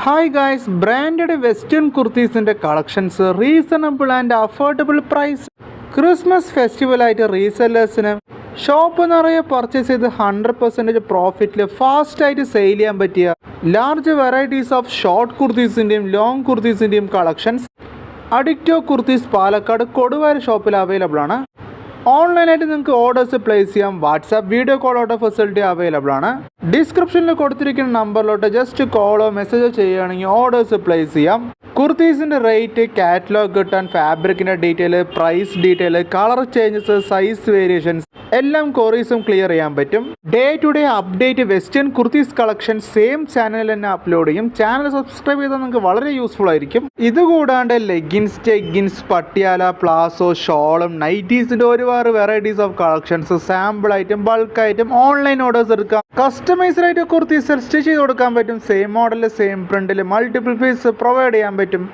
Hi guys, branded western kurtis in the collections, reasonable and affordable price. Christmas festival ആയിട്ട് റീസെല്ലേഴ്സിന് shop നിറയെ purchase ചെയ്ത് 100% പ്രോഫിറ്റിൽ fast ആയിട്ട് sale ചെയ്യാൻ പറ്റിയ ലാർജ് വെറൈറ്റീസ് ഓഫ് ഷോർട്ട് കുർത്തീസിൻ്റെയും long കുർത്തീസിൻ്റെയും കളക്ഷൻസ് അഡിക്റ്റോ കുർത്തീസ് പാലക്കാട് കൊടുവായൂർ ഷോപ്പിൽ അവൈലബിൾ ആണ്. ഓൺലൈനായിട്ട് നിങ്ങൾക്ക് ഓർഡേഴ്സ് പ്ലേസ് ചെയ്യാം. WhatsApp video call order facility available ആണ്. ഡിസ്ക്രിപ്ഷനിൽ കൊടുത്തിരിക്കുന്ന നമ്പറിലോട്ട് ജസ്റ്റ് കോളോ മെസ്സേജോ ചെയ്യുകയാണെങ്കിൽ ഓർഡേഴ്സ് പ്ലേസ് ചെയ്യാം. കുർത്തീസിൻ്റെ റേറ്റ്, കാറ്റലോഗ് കിട്ടാൻ, ഫാബ്രിക്കിൻ്റെ detail, price detail, colour changes, size variations എല്ലാം കൊറീസും ക്ലിയർ ചെയ്യാൻ പറ്റും. Day to day update western kurtis collection same ചാനലിൽ തന്നെ അപ്ലോഡ് ചെയ്യും. ചാനൽ സബ്സ്ക്രൈബ് ചെയ്താൽ നിങ്ങൾക്ക് വളരെ യൂസ്ഫുൾ ആയിരിക്കും. ഇതുകൂടാണ്ട് ലെഗിൻസ്, ടെഗിൻസ്, പട്ടിയാല, പ്ലാസോ, ഷോളും നൈറ്റീസിൻ്റെ ഒരുപാട് വെറൈറ്റീസ് ഓഫ് കളക്ഷൻസ് സാമ്പിൾ ആയിട്ടും ബൾക്ക് ആയിട്ടും ഓൺലൈൻ ഓർഡേഴ്സ് എടുക്കാം. കസ്റ്റമൈസ്ഡ് ആയിട്ട് കുർത്തീസ് സ്റ്റിച്ച് ചെയ്ത് കൊടുക്കാൻ പറ്റും. സെയിം മോഡലിൽ സെയിം പ്രിന്റിൽ മൾട്ടിപ്പിൾ പീസ് പ്രൊവൈഡ് ചെയ്യാൻ പറ്റും.